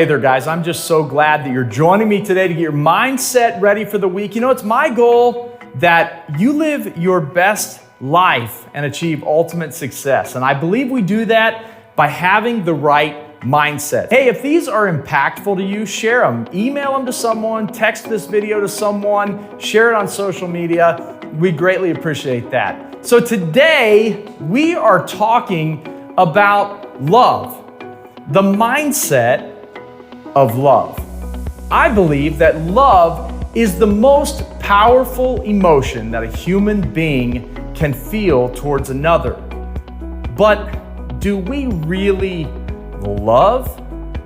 Hey there, guys. I'm just so glad that you're joining me today to get your mindset ready for the week. You know, it's my goal that you live your best life and achieve ultimate success. And I believe we do that by having the right mindset. Hey, if these are impactful to you, share them. Email them to someone, text this video to someone, share it on social media. We greatly appreciate that. So today, we are talking about love, the mindset of love. I believe that love is the most powerful emotion that a human being can feel towards another. But do we really love?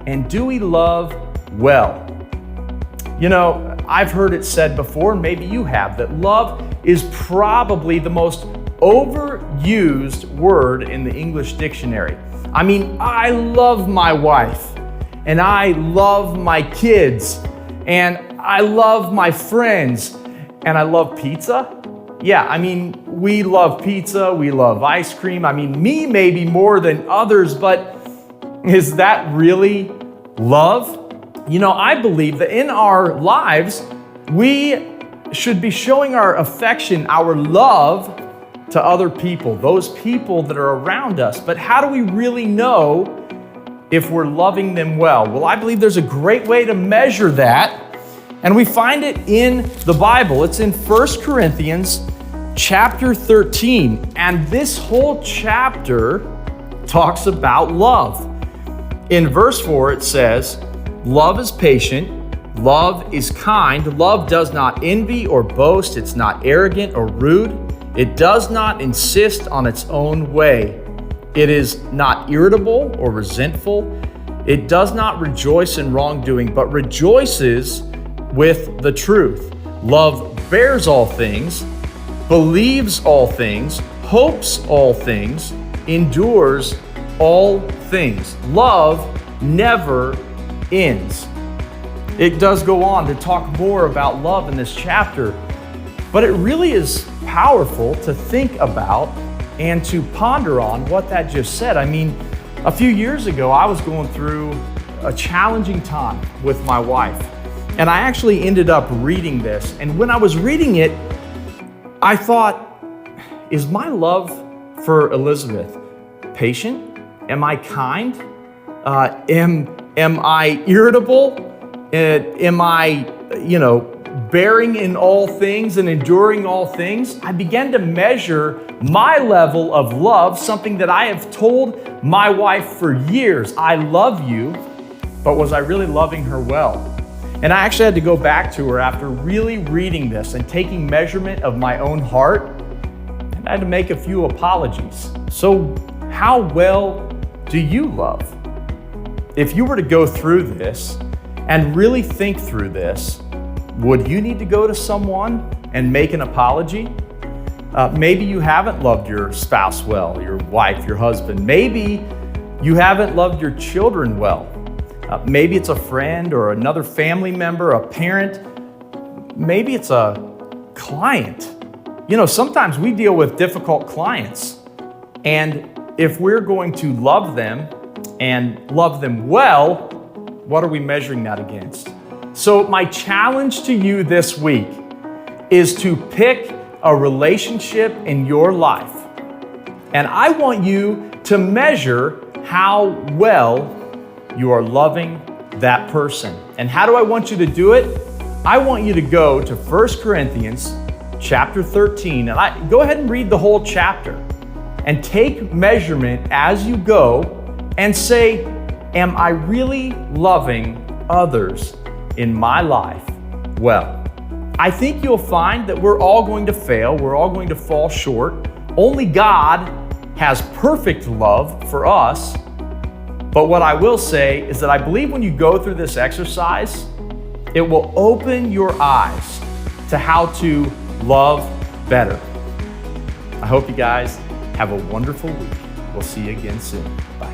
And do we love well? You know, I've heard it said before, maybe you have, that love is probably the most overused word in the English dictionary. I mean, I love my wife, and I love my kids, and I love my friends, and I love pizza. Yeah, I mean, we love pizza, we love ice cream. I mean, me maybe more than others, but is that really love? You know, I believe that in our lives, we should be showing our affection, our love to other people, those people that are around us. But how do we really know if we're loving them well? Well, I believe there's a great way to measure that, and we find it in the Bible. It's in 1 Corinthians chapter 13, and this whole chapter talks about love. In verse 4, it says, "Love is patient, love is kind, love does not envy or boast, it's not arrogant or rude, it does not insist on its own way. It is not irritable or resentful. It does not rejoice in wrongdoing, but rejoices with the truth. Love bears all things, believes all things, hopes all things, endures all things." Love never ends. It does go on to talk more about love in this chapter, but it really is powerful to think about and to ponder on what that just said. I mean, a few years ago, I was going through a challenging time with my wife, and I actually ended up reading this. And when I was reading it, I thought, is my love for Elizabeth patient? Am I kind? Am I irritable? Am I, bearing in all things and enduring all things? I began to measure my level of love, something that I have told my wife for years. I love you, but was I really loving her well? And I actually had to go back to her after really reading this and taking measurement of my own heart, and I had to make a few apologies. So how well do you love? If you were to go through this and really think through this, would you need to go to someone and make an apology? Maybe you haven't loved your spouse well, your wife, your husband. Maybe you haven't loved your children well. Maybe it's a friend or another family member, a parent. Maybe it's a client. You know, sometimes we deal with difficult clients, and if we're going to love them and love them well, what are we measuring that against? So my challenge to you this week is to pick a relationship in your life. And I want you to measure how well you are loving that person. And how do I want you to do it? I want you to go to 1 Corinthians chapter 13, and go ahead and read the whole chapter and take measurement as you go and say, am I really loving others in my life well? I think you'll find that we're all going to fail. We're all going to fall short. Only God has perfect love for us. But what I will say is that I believe when you go through this exercise, it will open your eyes to how to love better. I hope you guys have a wonderful week. We'll see you again soon. Bye.